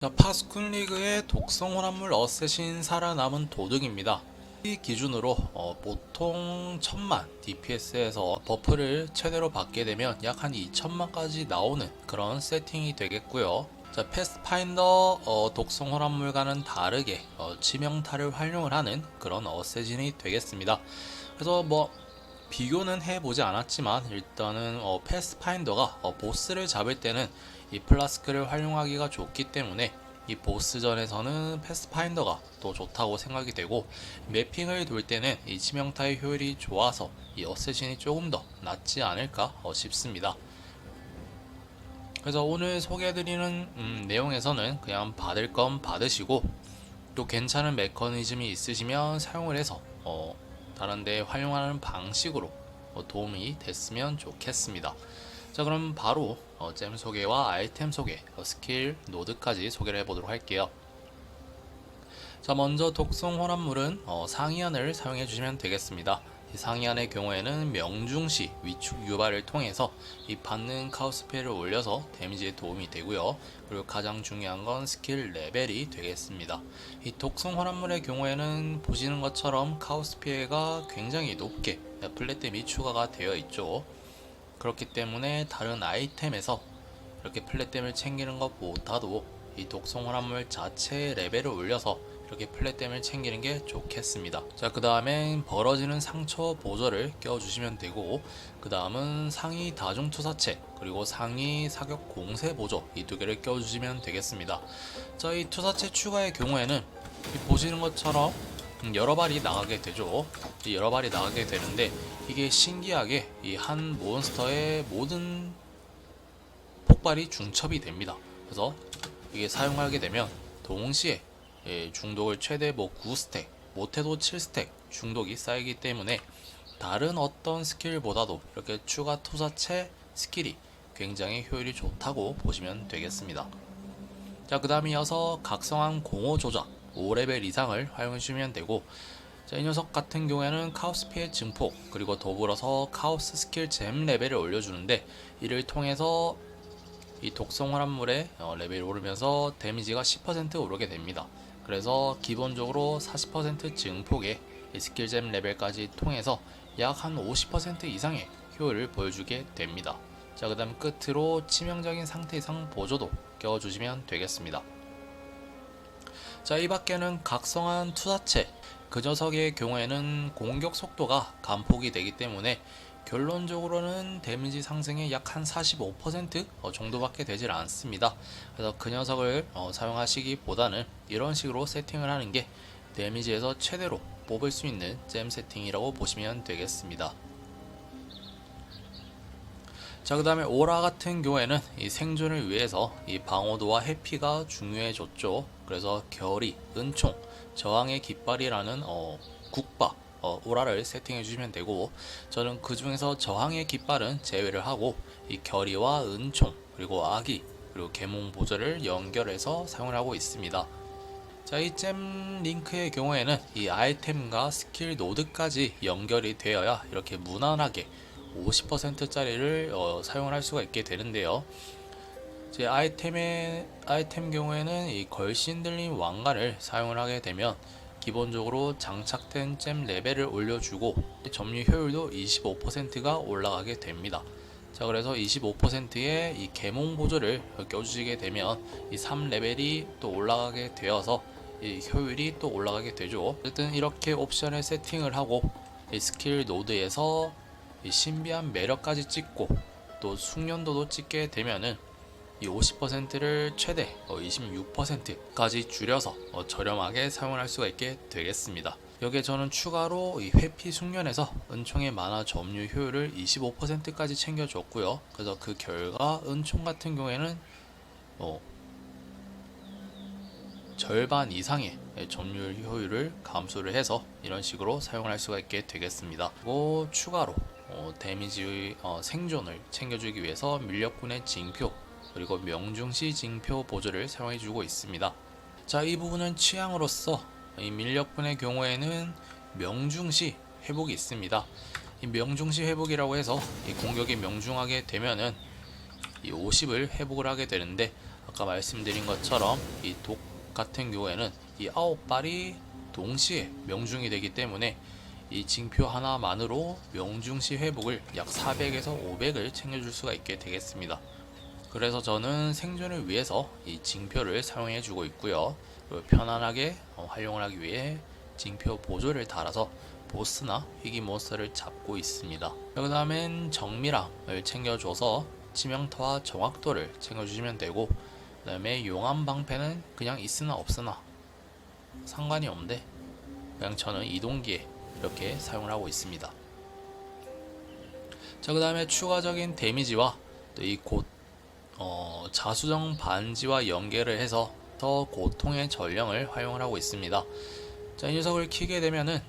자, 파스쿤 리그의 독성 혼합물 어쌔신 살아남은 도둑입니다. 이 기준으로 보통 1000만 DPS에서 버프를 최대로 받게 되면 약 한 2000만까지 나오는 그런 세팅이 되겠고요. 자, 패스파인더 독성 혼합물과는 다르게 치명타를 활용을 하는 그런 어쌔신이 되겠습니다. 그래서 비교는 해보지 않았지만 일단은 패스파인더가 보스를 잡을 때는 이 플라스크를 활용하기가 좋기 때문에 이 보스전에서는 패스파인더가 또 좋다고 생각이 되고, 매핑을 돌 때는 이 치명타의 효율이 좋아서 이 어쌔신이 조금 더 낫지 않을까 싶습니다. 그래서 오늘 소개해드리는 내용에서는 그냥 받을 건 받으시고, 또 괜찮은 메커니즘이 있으시면 사용을 해서 다른 데 활용하는 방식으로 도움이 됐으면 좋겠습니다. 자, 그럼 바로 잼 소개와 아이템 소개, 스킬, 노드까지 소개를 해보도록 할게요. 자, 먼저 독성 혼합물은 상이안을 사용해 주시면 되겠습니다. 이 상이안의 경우에는 명중시 위축 유발을 통해서 이 받는 카오스 피해를 올려서 데미지에 도움이 되고요. 그리고 가장 중요한 건 스킬 레벨이 되겠습니다. 이 독성 혼합물의 경우에는 보시는 것처럼 카오스 피해가 굉장히 높게 플랫댐이 추가가 되어 있죠. 그렇기 때문에 다른 아이템에서 이렇게 플랫댐을 챙기는 것보다도 이 독성 혼합물 자체의 레벨을 올려서 이렇게 플랫댐을 챙기는 게 좋겠습니다. 자, 그 다음엔 벌어지는 상처 보조를 껴주시면 되고, 그 다음은 상위 다중 투사체 그리고 상위 사격 공세 보조, 이 두 개를 껴주시면 되겠습니다. 자, 이 투사체 추가의 경우에는 보시는 것처럼 여러 발이 나가게 되죠. 여러 발이 나가게 되는데, 이게 신기하게 이 한 몬스터의 모든 폭발이 중첩이 됩니다. 그래서 이게 사용하게 되면 동시에 중독을 최대 9스택, 못해도 7스택 중독이 쌓이기 때문에 다른 어떤 스킬보다도 이렇게 추가 투사체 스킬이 굉장히 효율이 좋다고 보시면 되겠습니다. 자, 그 다음에 이어서 각성한 공허 조작 5레벨 이상을 활용해 주시면 되고, 자, 이 녀석 같은 경우에는 카오스 피해 증폭 그리고 더불어서 카오스 스킬 잼 레벨을 올려주는데, 이를 통해서 이 독성 혼합물의 레벨이 오르면서 데미지가 10% 오르게 됩니다. 그래서 기본적으로 40% 증폭의 스킬잼 레벨까지 통해서 약 한 50% 이상의 효율을 보여주게 됩니다. 자, 그 다음 끝으로 치명적인 상태 이상 보조도 껴주시면 되겠습니다. 자, 이 밖에는 각성한 투사체, 그 녀석의 경우에는 공격 속도가 감폭이 되기 때문에 결론적으로는 데미지 상승의 약 한 45% 정도밖에 되질 않습니다. 그래서 그 녀석을 사용하시기보다는 이런 식으로 세팅을 하는 게 데미지에서 최대로 뽑을 수 있는 잼 세팅이라고 보시면 되겠습니다. 자, 그 다음에 오라 같은 경우에는 이 생존을 위해서 이 방어도와 회피가 중요해졌죠. 그래서 결의, 은총, 저항의 깃발이라는 국바 오라를 세팅해 주시면 되고, 저는 그 중에서 저항의 깃발은 제외를 하고 이 결의와 은총 그리고 악의 그리고 계몽 보조를 연결해서 사용을 하고 있습니다. 자, 이 잼 링크의 경우에는 이 아이템과 스킬 노드까지 연결이 되어야 이렇게 무난하게 50%짜리를 사용을 할 수가 있게 되는데요. 제 아이템 경우에는 이 걸신 들린 왕관을 사용을 하게 되면 기본적으로 장착된 잼 레벨을 올려주고 점유 효율도 25%가 올라가게 됩니다. 자, 그래서 25%의 이 계몽 보조를 껴주시게 되면 이 3레벨이 또 올라가게 되어서 이 효율이 또 올라가게 되죠. 어쨌든 이렇게 옵션을 세팅을 하고 이 스킬 노드에서 이 신비한 매력까지 찍고 또 숙련도도 찍게 되면은 이 50%를 최대 26%까지 줄여서 저렴하게 사용을 할 수가 있게 되겠습니다. 여기에 저는 추가로 이 회피 숙련에서 은총의 만화 점유 효율을 25%까지 챙겨줬고요. 그래서 그 결과 은총 같은 경우에는 절반 이상의 점유율 효율을 감소를 해서 이런 식으로 사용을 할 수가 있게 되겠습니다. 그리고 추가로 데미지 생존을 챙겨주기 위해서 밀렵군의 징표 그리고 명중시 징표 보조를 사용해주고 있습니다. 자, 이 부분은 취향으로서 이 밀렵군의 경우에는 명중시 회복이 있습니다. 이 명중시 회복이라고 해서 이 공격이 명중하게 되면은 이 50을 회복을 하게 되는데, 아까 말씀드린 것처럼 이 독 같은 경우에는 이 9발이 동시에 명중이 되기 때문에 이 징표 하나만으로 명중시 회복을 약 400에서 500을 챙겨줄 수가 있게 되겠습니다. 그래서 저는 생존을 위해서 이 징표를 사용해 주고 있고요. 편안하게 활용을 하기 위해 징표 보조를 달아서 보스나 희귀 몬스터를 잡고 있습니다. 그 다음엔 정밀함을 챙겨줘서 치명타와 정확도를 챙겨주시면 되고, 그 다음에 용암 방패는 그냥 있으나 없으나 상관이 없는데 그냥 저는 이동기에 이렇게 사용을 하고 있습니다. 자, 그 다음에 추가적인 데미지와 또 이 자수정 반지와 연계를 해서 더 고통의 전령을 활용을 하고 있습니다. 자, 이 녀석을 키게 되면은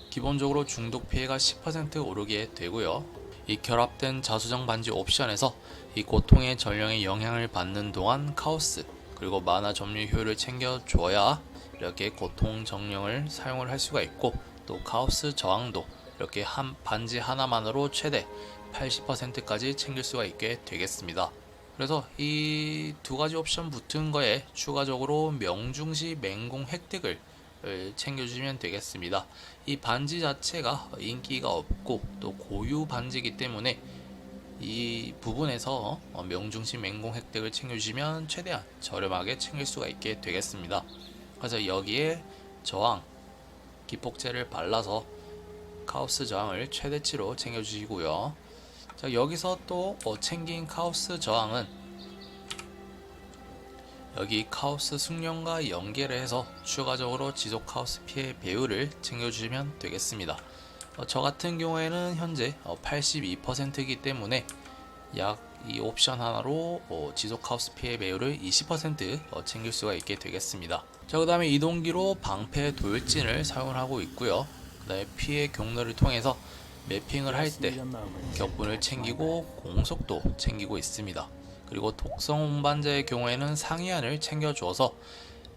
기본적으로 중독 피해가 10% 오르게 되고요. 이 결합된 자수정 반지 옵션에서 이 고통의 전령에 영향을 받는 동안 카오스 그리고 마나 점유 효율을 챙겨줘야 이렇게 고통 정령을 사용을 할 수가 있고, 또 카오스 저항도 이렇게 한 반지 하나만으로 최대 80%까지 챙길 수가 있게 되겠습니다. 그래서 이 두 가지 옵션 붙은 거에 추가적으로 명중시 맹공 획득을 챙겨주시면 되겠습니다. 이 반지 자체가 인기가 없고 또 고유 반지이기 때문에 이 부분에서 명중시 맹공 획득을 챙겨주시면 최대한 저렴하게 챙길 수가 있게 되겠습니다. 그래서 여기에 저항 기폭제를 발라서 카오스 저항을 최대치로 챙겨주시고요. 자, 여기서 또 챙긴 카오스 저항은 여기 카오스 숙련과 연계를 해서 추가적으로 지속 카오스 피해 배율을 챙겨주시면 되겠습니다. 저 같은 경우에는 현재 82%이기 때문에 약 이 옵션 하나로 지속 카오스 피해 배율을 20% 챙길 수가 있게 되겠습니다. 자, 그 다음에 이동기로 방패 돌진을 사용을 하고 있고요. 그 다음에 피해 경로를 통해서 매핑을 할 때 격분을 챙기고 공속도 챙기고 있습니다. 그리고 독성 운반자의 경우에는 상위안을 챙겨줘서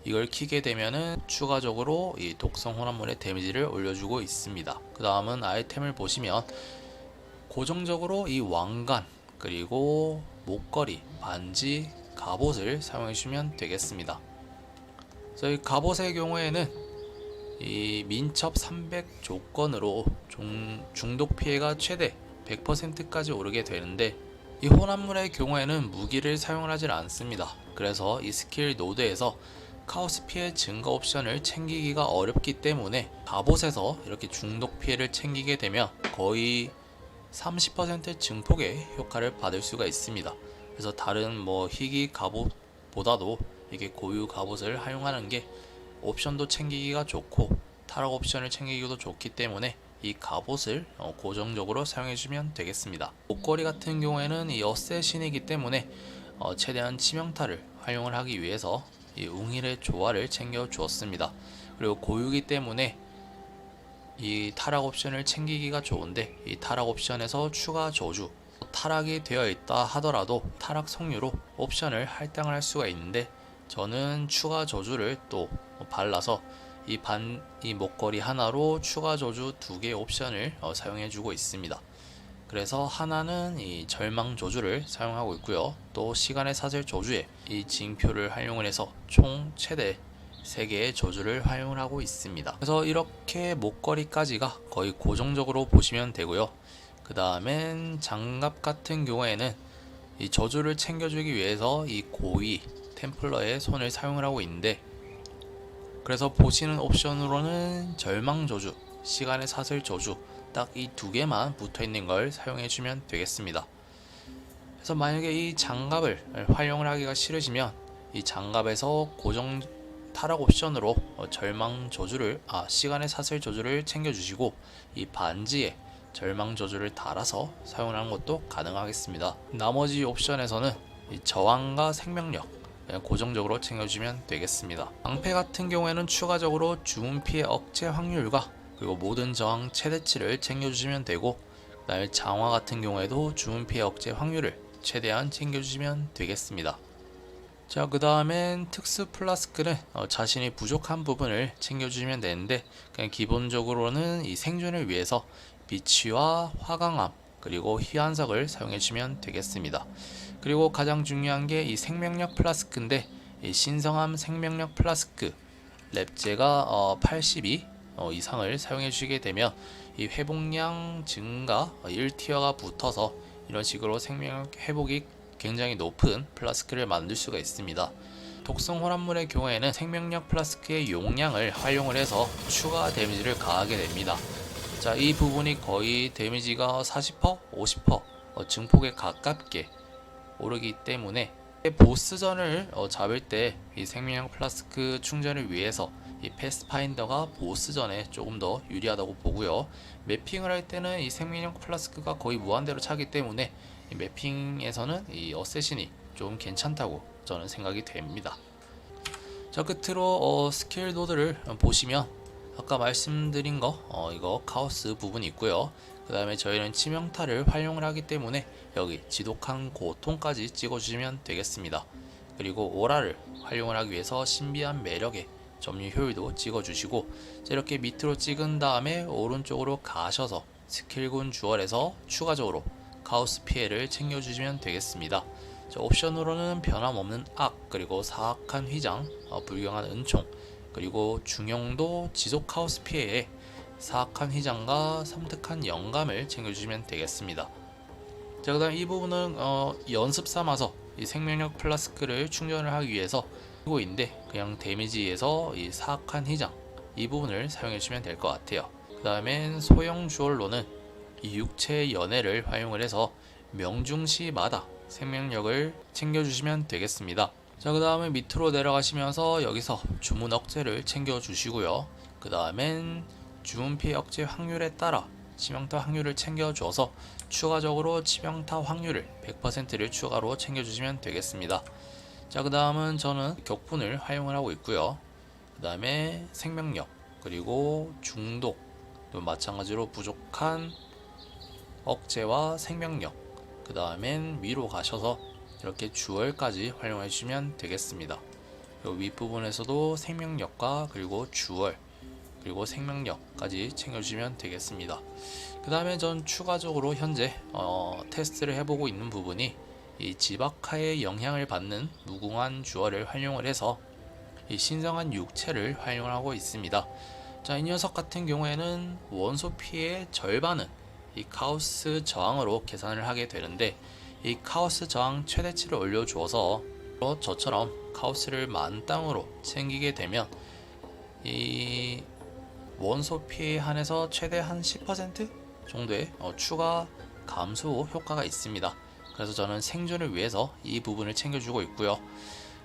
이걸 키게 되면은 추가적으로 이 독성 혼합물의 데미지를 올려주고 있습니다. 그 다음은 아이템을 보시면 고정적으로 이 왕관 그리고 목걸이, 반지, 갑옷을 사용해 주시면 되겠습니다. 그래서 이 갑옷의 경우에는 이 민첩 300 조건으로 중독 피해가 최대 100%까지 오르게 되는데, 이 혼합물의 경우에는 무기를 사용을 하지 않습니다. 그래서 이 스킬 노드에서 카오스 피해 증가 옵션을 챙기기가 어렵기 때문에 갑옷에서 이렇게 중독 피해를 챙기게 되면 거의 30% 증폭의 효과를 받을 수가 있습니다. 그래서 다른 희귀 갑옷보다도 이게 고유 갑옷을 활용하는 게 옵션도 챙기기가 좋고 타락 옵션을 챙기기도 좋기 때문에 이 갑옷을 고정적으로 사용해주면 되겠습니다. 목걸이 같은 경우에는 이 어쌔신이기 때문에 최대한 치명타를 활용을 하기 위해서 이 웅일의 조화를 챙겨 주었습니다. 그리고 고유기 때문에 이 타락 옵션을 챙기기가 좋은데, 이 타락 옵션에서 추가 저주 타락이 되어 있다 하더라도 타락 성유로 옵션을 할당을 할 수가 있는데, 저는 추가 저주를 또 발라서 이 목걸이 하나로 추가 저주 2개 옵션을 사용해 주고 있습니다. 그래서 하나는 이 절망 저주를 사용하고 있고요. 또 시간의 사슬 저주에 이 징표를 활용을 해서 총 최대 3개의 저주를 활용을 하고 있습니다. 그래서 이렇게 목걸이까지가 거의 고정적으로 보시면 되고요. 그 다음엔 장갑 같은 경우에는 이 저주를 챙겨주기 위해서 이 고위 템플러의 손을 사용을 하고 있는데, 그래서 보시는 옵션으로는 절망 저주, 시간의 사슬 저주 딱 이 2개만 붙어있는 걸 사용해주면 되겠습니다. 그래서 만약에 이 장갑을 활용을 하기가 싫으시면 이 장갑에서 고정 타락 옵션으로 절망 저주를 시간의 사슬 저주를 챙겨주시고, 이 반지에 절망 저주를 달아서 사용하는 것도 가능하겠습니다. 나머지 옵션에서는 이 저항과 생명력 그냥 고정적으로 챙겨주시면 되겠습니다. 방패 같은 경우에는 추가적으로 주문 피해 억제 확률과 그리고 모든 저항 최대치를 챙겨주시면 되고, 그 다음에 장화 같은 경우에도 주문 피해 억제 확률을 최대한 챙겨주시면 되겠습니다. 자, 그 다음엔 특수 플라스크는 자신이 부족한 부분을 챙겨주시면 되는데, 그냥 기본적으로는 이 생존을 위해서 비치와 화강암 그리고 희한석을 사용해주시면 되겠습니다. 그리고 가장 중요한 게 이 생명력 플라스크인데, 이 신성함 생명력 플라스크 랩제가 82 이상을 사용해 주시게 되면 이 회복량 증가 1티어가 붙어서 이런 식으로 생명력 회복이 굉장히 높은 플라스크를 만들 수가 있습니다. 독성 혼합물의 경우에는 생명력 플라스크의 용량을 활용을 해서 추가 데미지를 가하게 됩니다. 자, 이 부분이 거의 데미지가 40%, 50% 증폭에 가깝게 오르기 때문에 보스전을 잡을 때 이 생명력 플라스크 충전을 위해서 이 패스파인더가 보스전에 조금 더 유리하다고 보고요. 매핑을 할 때는 이 생명력 플라스크가 거의 무한대로 차기 때문에 이 매핑에서는 이 어쌔신이 좀 괜찮다고 저는 생각이 됩니다. 자, 끝으로 스킬 노드를 보시면 아까 말씀드린 거 이거 카오스 부분이 있고요. 그 다음에 저희는 치명타를 활용을 하기 때문에 여기 지독한 고통까지 찍어주시면 되겠습니다. 그리고 오라를 활용을 하기 위해서 신비한 매력의 점유 효율도 찍어주시고, 이렇게 밑으로 찍은 다음에 오른쪽으로 가셔서 스킬군 주얼에서 추가적으로 카오스 피해를 챙겨주시면 되겠습니다. 자, 옵션으로는 변함없는 악, 그리고 사악한 휘장, 불경한 은총, 그리고 중용도 지속 카오스 피해에 사악한 휘장과 섬뜩한 영감을 챙겨주시면 되겠습니다. 자, 그 다음 이 부분은 연습 삼아서 이 생명력 플라스크를 충전을 하기 위해서 인데 그냥 데미지에서 이 사악한 휘장 이 부분을 사용해 주시면 될 것 같아요. 그 다음엔 소형 주얼로는 이 육체의 연애를 활용을 해서 명중시마다 생명력을 챙겨주시면 되겠습니다. 자, 그 다음에 밑으로 내려가시면서 여기서 주문 억제를 챙겨주시고요. 그 다음엔 주문 피해 억제 확률에 따라 치명타 확률을 챙겨줘서 추가적으로 치명타 확률을 100%를 추가로 챙겨주시면 되겠습니다. 자, 그 다음은 저는 격분을 활용을 하고 있고요. 그 다음에 생명력, 그리고 중독, 또 마찬가지로 부족한 억제와 생명력, 그 다음엔 위로 가셔서 이렇게 주얼까지 활용해 주시면 되겠습니다. 윗부분에서도 생명력과 그리고 주얼, 그리고 생명력까지 챙겨주시면 되겠습니다. 그 다음에 전 추가적으로 현재 테스트를 해보고 있는 부분이 이 지박하의 영향을 받는 무궁한 주얼을 활용을 해서 이 신성한 육체를 활용을 하고 있습니다. 자, 이 녀석 같은 경우에는 원소 피해의 절반은 이 카오스 저항으로 계산을 하게 되는데, 이 카오스 저항 최대치를 올려주어서 저처럼 카오스를 만땅으로 챙기게 되면 이 원소 피해에 한해서 최대 한 10% 정도의 추가 감소 효과가 있습니다. 그래서 저는 생존을 위해서 이 부분을 챙겨주고 있고요.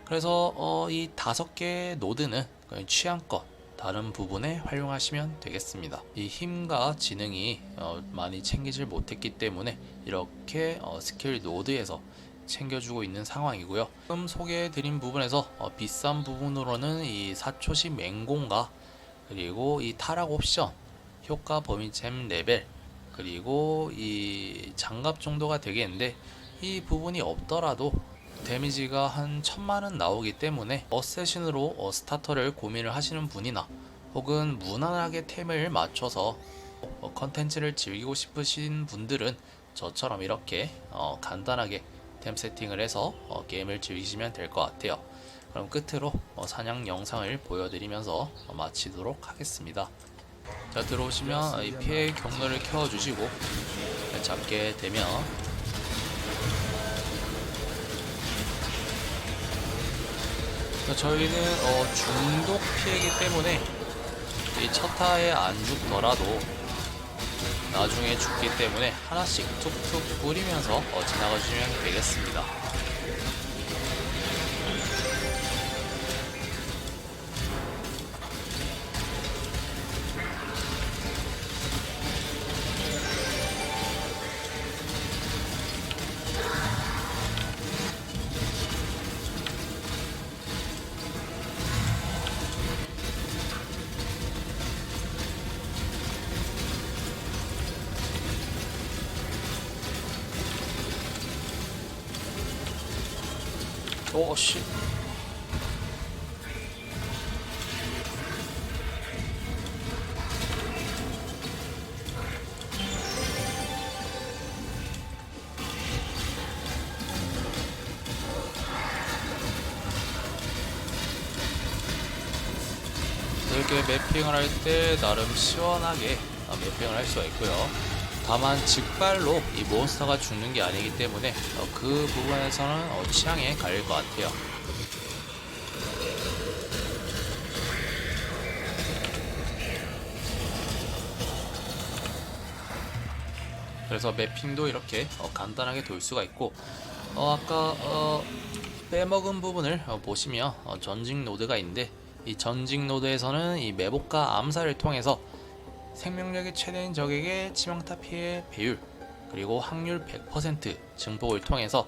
그래서 이 5개의 노드는 취향껏 다른 부분에 활용하시면 되겠습니다. 이 힘과 지능이 많이 챙기질 못했기 때문에 이렇게 스킬 노드에서 챙겨주고 있는 상황이고요. 지금 소개해드린 부분에서 비싼 부분으로는 이 사초시 맹공과 그리고 이 타락 옵션, 효과 범위잼 레벨, 그리고 이 장갑 정도가 되겠는데, 이 부분이 없더라도 데미지가 한 1000만원 나오기 때문에 어쌔신으로 스타터를 고민을 하시는 분이나 혹은 무난하게 템을 맞춰서 컨텐츠를 즐기고 싶으신 분들은 저처럼 이렇게 간단하게 템 세팅을 해서 게임을 즐기시면 될 것 같아요. 그럼 끝으로 사냥 영상을 보여드리면서 마치도록 하겠습니다. 자, 들어오시면 이 피해 경로를 켜주시고 잡게 되면 저희는 중독 피해이기 때문에 이 첫 타에 안 죽더라도 나중에 죽기 때문에 하나씩 툭툭 뿌리면서 지나가주시면 되겠습니다. 씨. 이렇게 매핑을 할 때 나름 시원하게 매핑을 할 수가 있고요. 다만 직발로 이 몬스터가 죽는 게 아니기 때문에 그 부분에서는 취향에 갈릴 것 같아요. 그래서 매핑도 이렇게 간단하게 돌 수가 있고, 아까 빼먹은 부분을 보시면 전직 노드가 있는데, 이 전직 노드에서는 이 매복과 암살을 통해서 생명력이 최대인 적에게 치명타 피해 배율 그리고 확률 100% 증폭을 통해서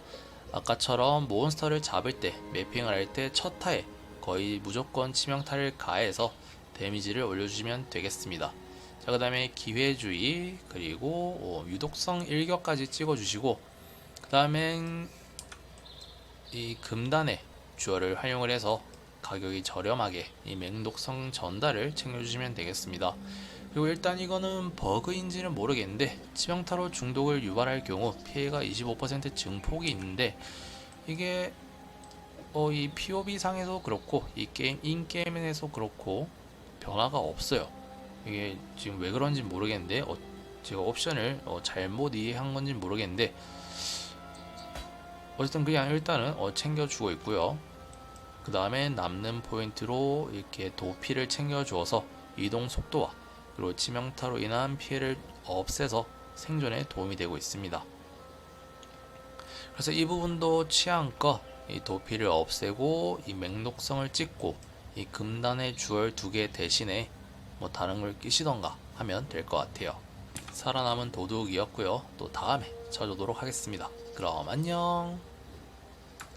아까처럼 몬스터를 잡을 때 매핑을 할 때 첫 타에 거의 무조건 치명타를 가해서 데미지를 올려주시면 되겠습니다. 자, 그 다음에 기회주의 그리고 유독성 일격까지 찍어주시고, 그 다음엔 이 금단의 주얼을 활용을 해서 가격이 저렴하게 이 맹독성 전달을 챙겨주시면 되겠습니다. 그리고 일단 이거는 버그인지는 모르겠는데 치명타로 중독을 유발할 경우 피해가 25% 증폭이 있는데, 이게 이 POB 상에서 그렇고 이 게임 인게임에서 그렇고 변화가 없어요. 이게 지금 왜 그런지 모르겠는데 제가 옵션을 잘못 이해한 건지 모르겠는데, 어쨌든 그냥 일단은 챙겨주고 있고요. 그 다음에 남는 포인트로 이렇게 도피를 챙겨주어서 이동 속도와 그리고 치명타로 인한 피해를 없애서 생존에 도움이 되고 있습니다. 그래서 이 부분도 취향껏 이 도피를 없애고 이 맹독성을 찍고 이 금단의 주얼 2개 대신에 뭐 다른 걸 끼시던가 하면 될 것 같아요. 살아남은 도둑이었고요. 또 다음에 찾아오도록 하겠습니다. 그럼 안녕.